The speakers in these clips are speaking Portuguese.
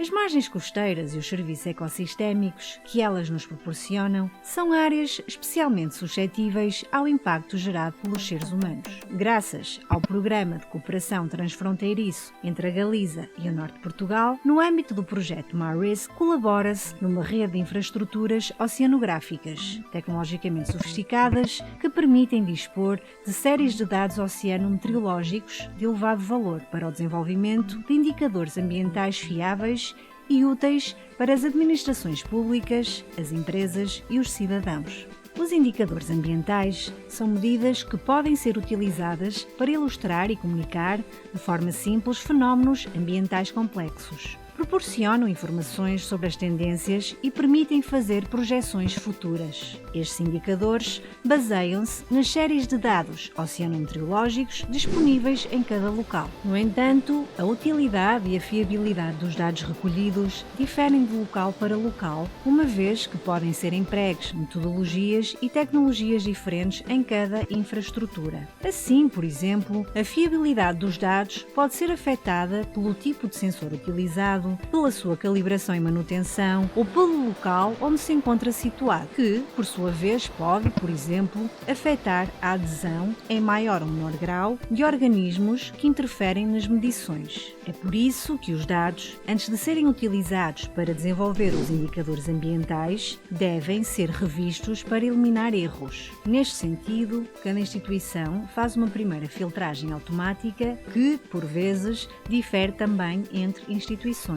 As margens costeiras e os serviços ecossistémicos que elas nos proporcionam são áreas especialmente suscetíveis ao impacto gerado pelos seres humanos. Graças ao Programa de Cooperação Transfronteiriço entre a Galiza e o Norte de Portugal, no âmbito do projeto MARISC, colabora-se numa rede de infraestruturas oceanográficas, tecnologicamente sofisticadas, que permitem dispor de séries de dados oceano-meteorológicos de elevado valor para o desenvolvimento de indicadores ambientais fiáveis e úteis para as administrações públicas, as empresas e os cidadãos. Os indicadores ambientais são medidas que podem ser utilizadas para ilustrar e comunicar de forma simples fenómenos ambientais complexos. Proporcionam informações sobre as tendências e permitem fazer projeções futuras. Estes indicadores baseiam-se nas séries de dados oceanometeorológicos disponíveis em cada local. No entanto, a utilidade e a fiabilidade dos dados recolhidos diferem de local para local, uma vez que podem ser empregues metodologias e tecnologias diferentes em cada infraestrutura. Assim, por exemplo, a fiabilidade dos dados pode ser afetada pelo tipo de sensor utilizado, pela sua calibração e manutenção ou pelo local onde se encontra situado, que, por sua vez, pode, por exemplo, afetar a adesão, em maior ou menor grau, de organismos que interferem nas medições. É por isso que os dados, antes de serem utilizados para desenvolver os indicadores ambientais, devem ser revistos para eliminar erros. Neste sentido, cada instituição faz uma primeira filtragem automática que, por vezes, difere também entre instituições.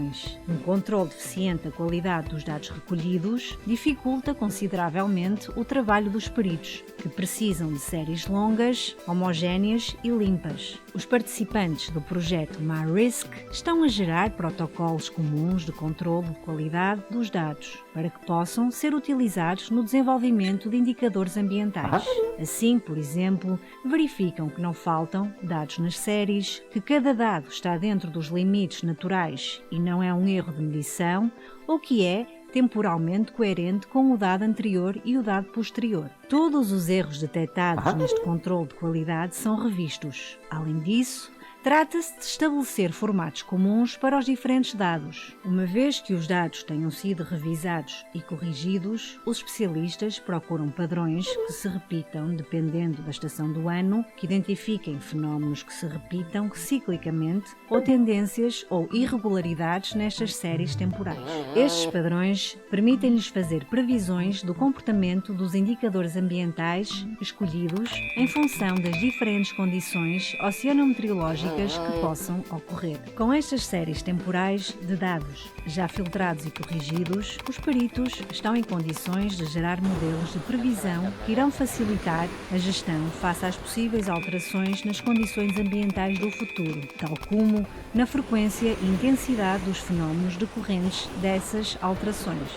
Um controle deficiente da qualidade dos dados recolhidos dificulta consideravelmente o trabalho dos peritos, que precisam de séries longas, homogéneas e limpas. Os participantes do projeto MARISC estão a gerar protocolos comuns de controle de qualidade dos dados, para que possam ser utilizados no desenvolvimento de indicadores ambientais. Assim, por exemplo, verificam que não faltam dados nas séries, que cada dado está dentro dos limites naturais e não é um erro de medição, ou que é temporalmente coerente com o dado anterior e o dado posterior. Todos os erros detectados neste controle de qualidade são revistos. Além disso, trata-se de estabelecer formatos comuns para os diferentes dados. Uma vez que os dados tenham sido revisados e corrigidos, os especialistas procuram padrões que se repitam dependendo da estação do ano, que identifiquem fenómenos que se repitam ciclicamente ou tendências ou irregularidades nestas séries temporais. Estes padrões permitem-lhes fazer previsões do comportamento dos indicadores ambientais escolhidos em função das diferentes condições oceanometeorológicas que possam ocorrer. Com estas séries temporais de dados já filtrados e corrigidos, os peritos estão em condições de gerar modelos de previsão que irão facilitar a gestão face às possíveis alterações nas condições ambientais do futuro, tal como na frequência e intensidade dos fenómenos decorrentes dessas alterações.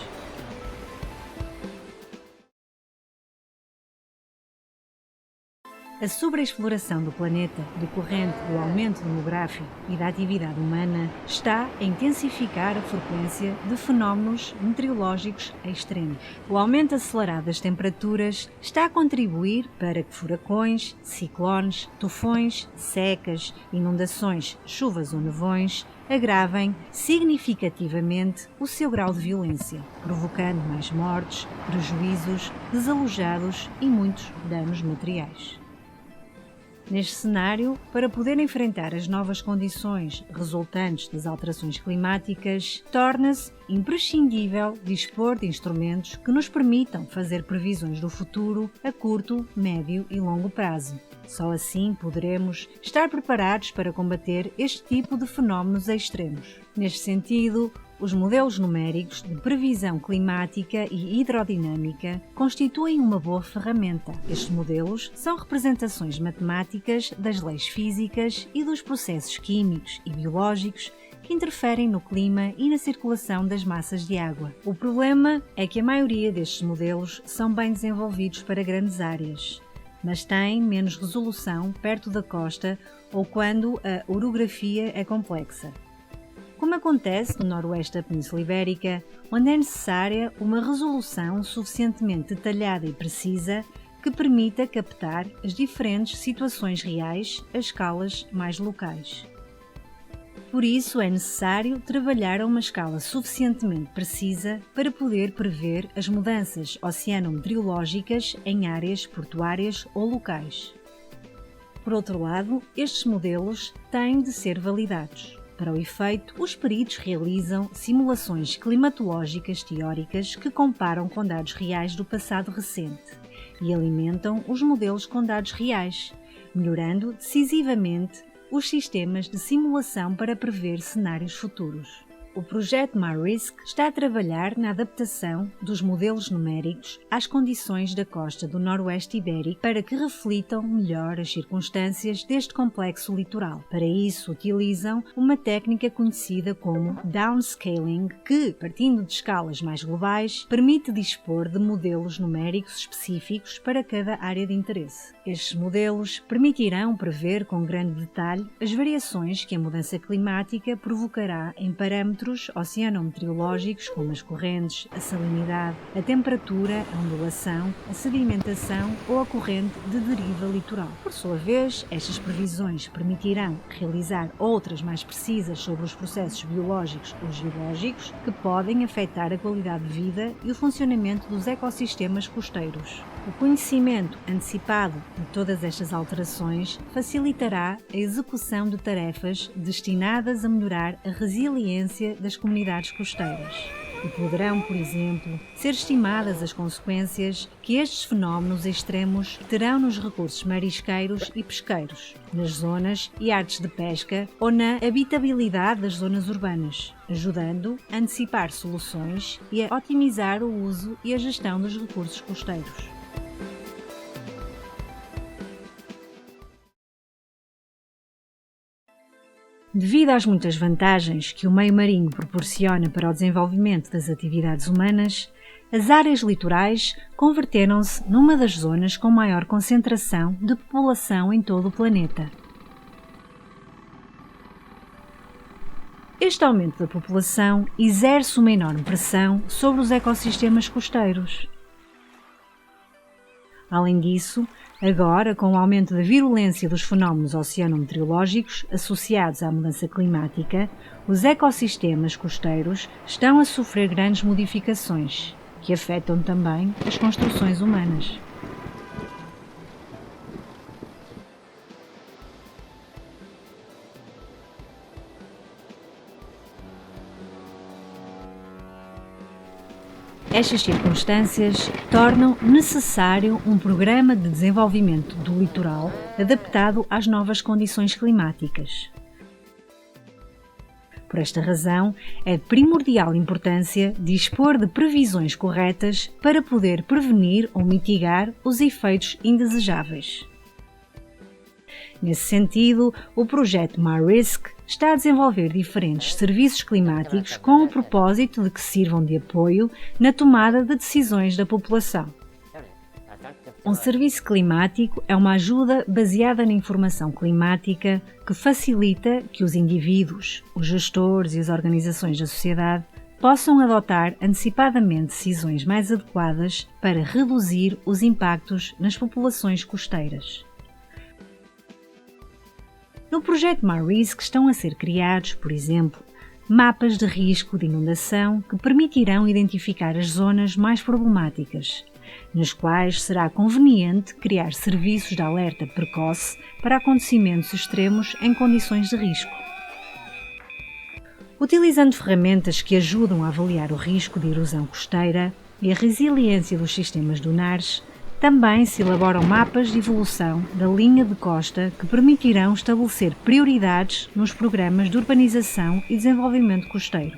A sobreexploração do planeta, decorrente do aumento demográfico e da atividade humana, está a intensificar a frequência de fenómenos meteorológicos extremos. O aumento acelerado das temperaturas está a contribuir para que furacões, ciclones, tufões, secas, inundações, chuvas ou nevões agravem significativamente o seu grau de violência, provocando mais mortes, prejuízos, desalojados e muitos danos materiais. Neste cenário, para poder enfrentar as novas condições resultantes das alterações climáticas, torna-se imprescindível dispor de instrumentos que nos permitam fazer previsões do futuro a curto, médio e longo prazo. Só assim poderemos estar preparados para combater este tipo de fenómenos extremos. Neste sentido, os modelos numéricos de previsão climática e hidrodinâmica constituem uma boa ferramenta. Estes modelos são representações matemáticas das leis físicas e dos processos químicos e biológicos que interferem no clima e na circulação das massas de água. O problema é que a maioria destes modelos são bem desenvolvidos para grandes áreas, mas têm menos resolução perto da costa ou quando a orografia é complexa, como acontece no noroeste da Península Ibérica, onde é necessária uma resolução suficientemente detalhada e precisa que permita captar as diferentes situações reais a escalas mais locais. Por isso é necessário trabalhar a uma escala suficientemente precisa para poder prever as mudanças oceanometeorológicas em áreas portuárias ou locais. Por outro lado, estes modelos têm de ser validados. Para o efeito, os peritos realizam simulações climatológicas teóricas que comparam com dados reais do passado recente e alimentam os modelos com dados reais, melhorando decisivamente os sistemas de simulação para prever cenários futuros. O projeto MyRisk está a trabalhar na adaptação dos modelos numéricos às condições da costa do Noroeste Ibérico para que reflitam melhor as circunstâncias deste complexo litoral. Para isso, utilizam uma técnica conhecida como downscaling, que, partindo de escalas mais globais, permite dispor de modelos numéricos específicos para cada área de interesse. Estes modelos permitirão prever com grande detalhe as variações que a mudança climática provocará em parâmetros oceanometeorológicos como as correntes, a salinidade, a temperatura, a ondulação, a sedimentação ou a corrente de deriva litoral. Por sua vez, estas previsões permitirão realizar outras mais precisas sobre os processos biológicos ou geológicos que podem afetar a qualidade de vida e o funcionamento dos ecossistemas costeiros. O conhecimento antecipado de todas estas alterações facilitará a execução de tarefas destinadas a melhorar a resiliência das comunidades costeiras. E poderão, por exemplo, ser estimadas as consequências que estes fenómenos extremos terão nos recursos marisqueiros e pesqueiros, nas zonas e artes de pesca ou na habitabilidade das zonas urbanas, ajudando a antecipar soluções e a otimizar o uso e a gestão dos recursos costeiros. Devido às muitas vantagens que o meio marinho proporciona para o desenvolvimento das atividades humanas, as áreas litorais converteram-se numa das zonas com maior concentração de população em todo o planeta. Este aumento da população exerce uma enorme pressão sobre os ecossistemas costeiros. Além disso, agora, com o aumento da virulência dos fenómenos oceanometeorológicos associados à mudança climática, os ecossistemas costeiros estão a sofrer grandes modificações, que afetam também as construções humanas. Estas circunstâncias tornam necessário um programa de desenvolvimento do litoral adaptado às novas condições climáticas. Por esta razão, é de primordial importância dispor de previsões corretas para poder prevenir ou mitigar os efeitos indesejáveis. Nesse sentido, o projeto MyRisk está a desenvolver diferentes serviços climáticos com o propósito de que sirvam de apoio na tomada de decisões da população. Um serviço climático é uma ajuda baseada na informação climática que facilita que os indivíduos, os gestores e as organizações da sociedade possam adotar antecipadamente decisões mais adequadas para reduzir os impactos nas populações costeiras. No projeto MyRisk estão a ser criados, por exemplo, mapas de risco de inundação que permitirão identificar as zonas mais problemáticas, nas quais será conveniente criar serviços de alerta precoce para acontecimentos extremos em condições de risco. Utilizando ferramentas que ajudam a avaliar o risco de erosão costeira e a resiliência dos sistemas dunares, também se elaboram mapas de evolução da linha de costa que permitirão estabelecer prioridades nos programas de urbanização e desenvolvimento costeiro.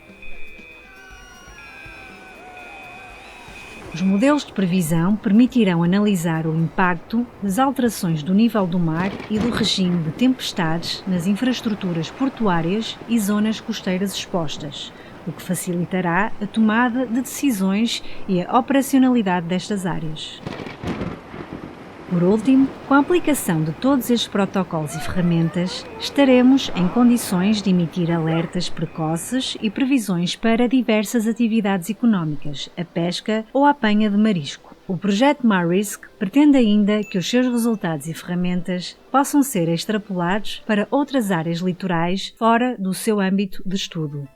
Os modelos de previsão permitirão analisar o impacto das alterações do nível do mar e do regime de tempestades nas infraestruturas portuárias e zonas costeiras expostas, o que facilitará a tomada de decisões e a operacionalidade destas áreas. Por último, com a aplicação de todos estes protocolos e ferramentas, estaremos em condições de emitir alertas precoces e previsões para diversas atividades económicas, a pesca ou a apanha de marisco. O projeto MARISC pretende ainda que os seus resultados e ferramentas possam ser extrapolados para outras áreas litorais fora do seu âmbito de estudo.